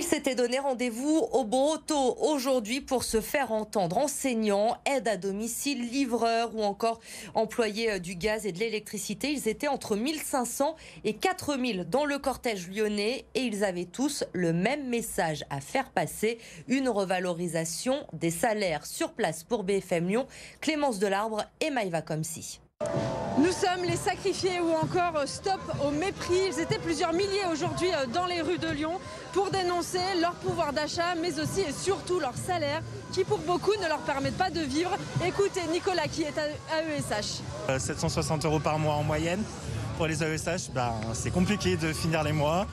s'était donné rendez-vous au Brotteau aujourd'hui pour se faire entendre. Enseignants, aides à domicile, livreurs ou encore employés du gaz et de l'électricité. Ils étaient entre 1500 et 4000 dans le cortège lyonnais et ils avaient tous le même message à faire passer. Une revalorisation des salaires. Sur place pour BFM Lyon, Clémence Delarbre et Maïva Komsi. Nous sommes les sacrifiés ou encore stop au mépris. Ils étaient plusieurs milliers aujourd'hui dans les rues de Lyon pour dénoncer leur pouvoir d'achat, mais aussi et surtout leur salaire qui pour beaucoup ne leur permettent pas de vivre. Écoutez Nicolas qui est à ESH. 760 € par mois en moyenne pour les AESH, c'est compliqué de finir les mois.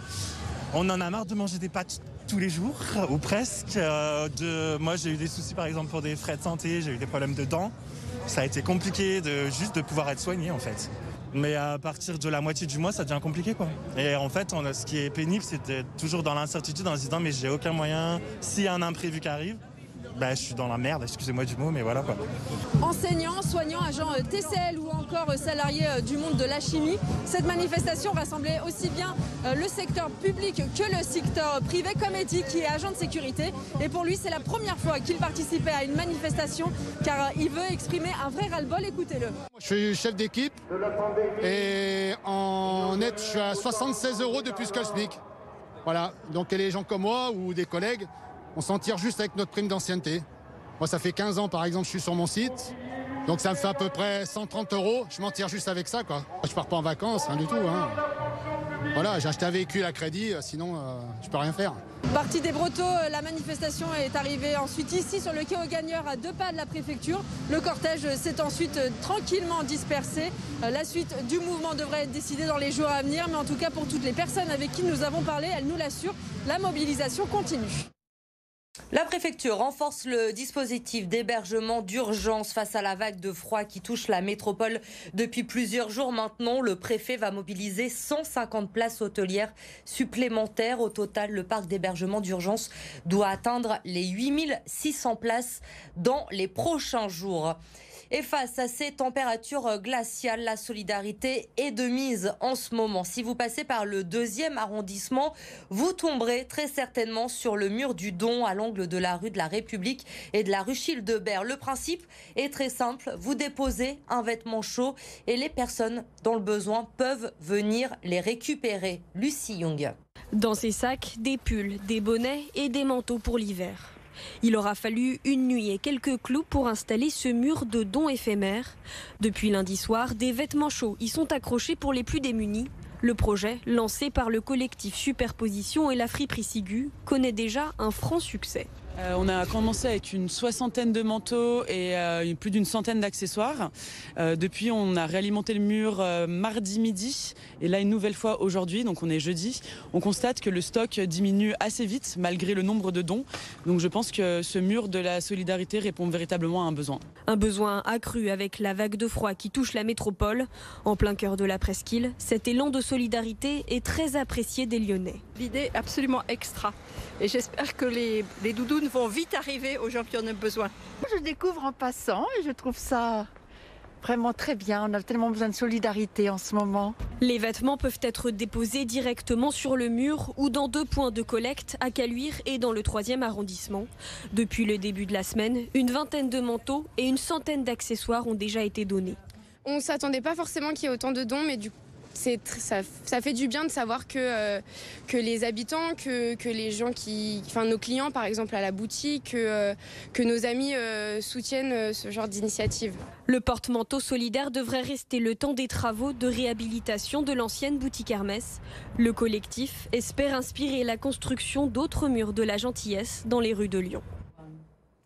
On en a marre de manger des pâtes tous les jours, ou presque. Moi j'ai eu des soucis par exemple pour des frais de santé, j'ai eu des problèmes de dents. Ça a été compliqué juste de pouvoir être soigné en fait. Mais à partir de la moitié du mois, ça devient compliqué quoi. Et en fait, ce qui est pénible, c'est d'être toujours dans l'incertitude en se disant mais j'ai aucun moyen, s'il y a un imprévu qui arrive, je suis dans la merde, excusez-moi du mot, mais voilà quoi. Enseignants, soignants, agents TCL ou encore salariés du monde de la chimie, cette manifestation rassemblait aussi bien le secteur public que le secteur privé, comme Eddie qui est agent de sécurité. Et pour lui, c'est la première fois qu'il participait à une manifestation car il veut exprimer un vrai ras-le-bol. Écoutez-le. Je suis chef d'équipe et en net, je suis à 76 € de plus que le SMIC. Voilà, donc les gens comme moi ou des collègues, on s'en tire juste avec notre prime d'ancienneté. Moi, ça fait 15 ans, par exemple, je suis sur mon site. Donc ça me fait à peu près 130 €. Je m'en tire juste avec ça, quoi. Je pars pas en vacances, rien du tout. Voilà, j'ai acheté un véhicule à crédit, sinon je peux rien faire. Partie des Brotteaux, la manifestation est arrivée ensuite ici sur le quai aux Gagneurs à 2 pas de la préfecture. Le cortège s'est ensuite tranquillement dispersé. La suite du mouvement devrait être décidée dans les jours à venir. Mais en tout cas, pour toutes les personnes avec qui nous avons parlé, elles nous l'assurent, la mobilisation continue. La préfecture renforce le dispositif d'hébergement d'urgence face à la vague de froid qui touche la métropole depuis plusieurs jours maintenant. Le préfet va mobiliser 150 places hôtelières supplémentaires. Au total, le parc d'hébergement d'urgence doit atteindre les 8600 places dans les prochains jours. Et face à ces températures glaciales, la solidarité est de mise en ce moment. Si vous passez par le 2e arrondissement, vous tomberez très certainement sur le mur du don à l'angle de la rue de la République et de la rue Childebert. Le principe est très simple. Vous déposez un vêtement chaud et les personnes dans le besoin peuvent venir les récupérer. Lucie Young. Dans ces sacs, des pulls, des bonnets et des manteaux pour l'hiver. Il aura fallu une nuit et quelques clous pour installer ce mur de dons éphémère. Depuis lundi soir, des vêtements chauds y sont accrochés pour les plus démunis. Le projet, lancé par le collectif Superposition et la friperie Sigu, connaît déjà un franc succès. On a commencé avec une 60aine de manteaux et plus d'une centaine d'accessoires. Depuis, on a réalimenté le mur mardi midi et là une nouvelle fois aujourd'hui, donc on est jeudi. On constate que le stock diminue assez vite malgré le nombre de dons. Donc je pense que ce mur de la solidarité répond véritablement à un besoin. Un besoin accru avec la vague de froid qui touche la métropole. En plein cœur de la presqu'île, cet élan de solidarité est très apprécié des Lyonnais. L'idée est absolument extra et j'espère que les doudounes vont vite arriver aux gens qui en ont besoin. Je découvre en passant et je trouve ça vraiment très bien. On a tellement besoin de solidarité en ce moment. Les vêtements peuvent être déposés directement sur le mur ou dans 2 points de collecte à Caluire et dans le 3e arrondissement. Depuis le début de la semaine, une vingtaine de manteaux et une centaine d'accessoires ont déjà été donnés. On ne s'attendait pas forcément qu'il y ait autant de dons, mais du coup, ça fait du bien de savoir que les habitants, que les gens nos clients par exemple à la boutique, que nos amis soutiennent ce genre d'initiative. Le porte-manteau solidaire devrait rester le temps des travaux de réhabilitation de l'ancienne boutique Hermès. Le collectif espère inspirer la construction d'autres murs de la gentillesse dans les rues de Lyon.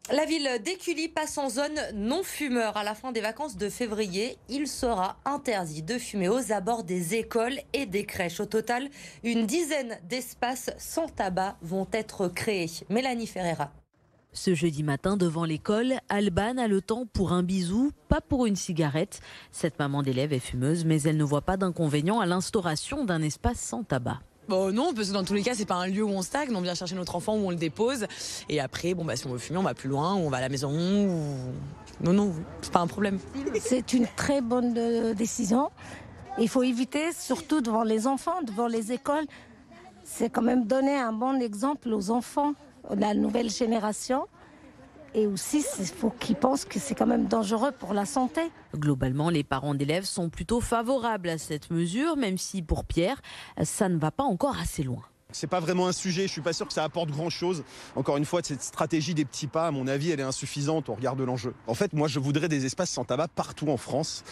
La ville d'Écully passe en zone non-fumeur. À la fin des vacances de février, il sera interdit de fumer aux abords des écoles et des crèches. Au total, une dizaine d'espaces sans tabac vont être créés. Mélanie Ferreira. Ce jeudi matin, devant l'école, Alban a le temps pour un bisou, pas pour une cigarette. Cette maman d'élève est fumeuse, mais elle ne voit pas d'inconvénient à l'instauration d'un espace sans tabac. Bon, non, parce que dans tous les cas, c'est pas un lieu où on stagne. On vient chercher notre enfant, où on le dépose. Et après, si on veut fumer, on va plus loin, ou on va à la maison. Non, c'est pas un problème. C'est une très bonne décision. Il faut éviter, surtout devant les enfants, devant les écoles. c'est quand même donner un bon exemple aux enfants, la nouvelle génération. Et aussi, il faut qu'ils pensent que c'est quand même dangereux pour la santé. Globalement, les parents d'élèves sont plutôt favorables à cette mesure, même si pour Pierre, ça ne va pas encore assez loin. C'est pas vraiment un sujet, je suis pas sûr que ça apporte grand chose. Encore une fois, cette stratégie des petits pas, à mon avis, elle est insuffisante au regard de l'enjeu. En fait, moi, je voudrais des espaces sans tabac partout en France,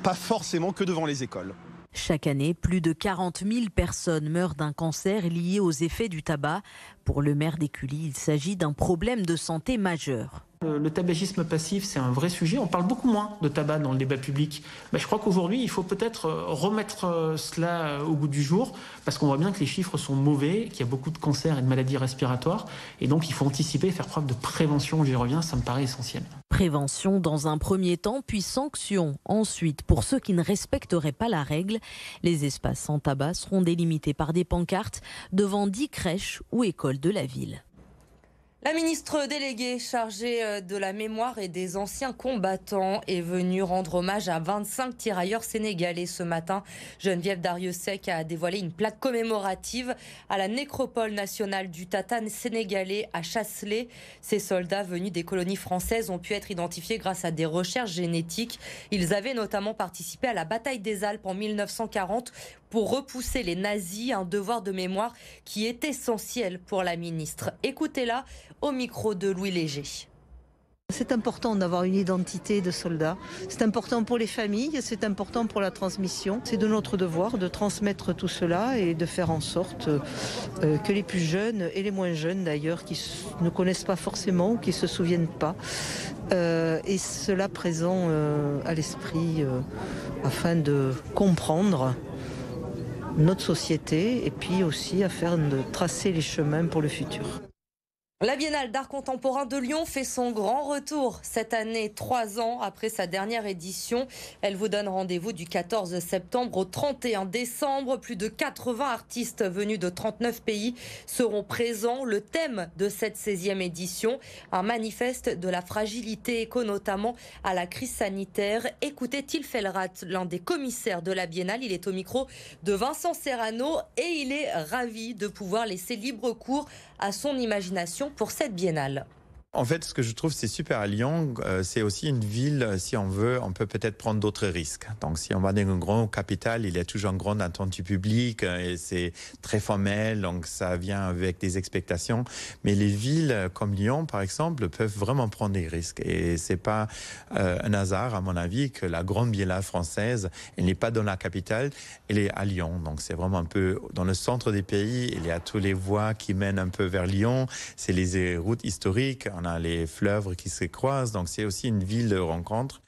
pas forcément que devant les écoles. Chaque année, plus de 40 000 personnes meurent d'un cancer lié aux effets du tabac. Pour le maire d'Écully, il s'agit d'un problème de santé majeur. Le tabagisme passif, c'est un vrai sujet. On parle beaucoup moins de tabac dans le débat public. Mais je crois qu'aujourd'hui, il faut peut-être remettre cela au goût du jour, parce qu'on voit bien que les chiffres sont mauvais, qu'il y a beaucoup de cancers et de maladies respiratoires. Et donc, il faut anticiper et faire preuve de prévention. J'y reviens, ça me paraît essentiel. Prévention dans un premier temps, puis sanction ensuite. Pour ceux qui ne respecteraient pas la règle, les espaces sans tabac seront délimités par des pancartes devant 10 crèches ou écoles de la ville. La ministre déléguée chargée de la mémoire et des anciens combattants est venue rendre hommage à 25 tirailleurs sénégalais ce matin. Geneviève Darrieussecq a dévoilé une plaque commémorative à la nécropole nationale du Tatane sénégalais à Chasselet. Ces soldats venus des colonies françaises ont pu être identifiés grâce à des recherches génétiques. Ils avaient notamment participé à la bataille des Alpes en 1940 pour repousser les nazis, un devoir de mémoire qui est essentiel pour la ministre. Écoutez-la au micro de Louis Léger. C'est important d'avoir une identité de soldat. C'est important pour les familles, c'est important pour la transmission. C'est de notre devoir de transmettre tout cela et de faire en sorte que les plus jeunes et les moins jeunes d'ailleurs, qui ne connaissent pas forcément ou qui ne se souviennent pas, aient cela présent à l'esprit afin de comprendre notre société et puis aussi afin de tracer les chemins pour le futur. La Biennale d'art contemporain de Lyon fait son grand retour cette année, 3 ans après sa dernière édition. Elle vous donne rendez-vous du 14 septembre au 31 décembre. Plus de 80 artistes venus de 39 pays seront présents. Le thème de cette 16e édition, un manifeste de la fragilité éco notamment à la crise sanitaire. Écoutez Tilfelrat, l'un des commissaires de la Biennale. Il est au micro de Vincent Serrano et il est ravi de pouvoir laisser libre cours à son imagination pour cette biennale. En fait, ce que je trouve c'est super à Lyon, c'est aussi une ville, si on veut, on peut peut-être prendre d'autres risques. Donc si on va dans une grande capitale, il y a toujours une grande attente du public et c'est très formel, donc ça vient avec des expectations. Mais les villes comme Lyon, par exemple, peuvent vraiment prendre des risques. Et c'est pas un hasard, à mon avis, que la grande biennale française, elle n'est pas dans la capitale, elle est à Lyon. Donc c'est vraiment un peu dans le centre des pays. Il y a toutes les voies qui mènent un peu vers Lyon. C'est les routes historiques. On a les fleuves qui se croisent, donc c'est aussi une ville de rencontre.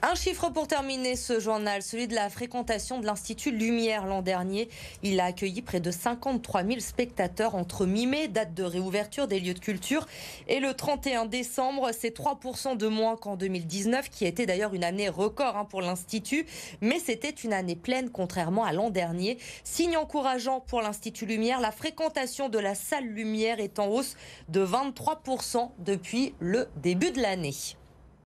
Un chiffre pour terminer ce journal, celui de la fréquentation de l'Institut Lumière l'an dernier. Il a accueilli près de 53 000 spectateurs entre mi-mai, date de réouverture des lieux de culture, et le 31 décembre. C'est 3% de moins qu'en 2019, qui était d'ailleurs une année record pour l'Institut. Mais c'était une année pleine, contrairement à l'an dernier. Signe encourageant pour l'Institut Lumière, la fréquentation de la salle Lumière est en hausse de 23% depuis le début de l'année.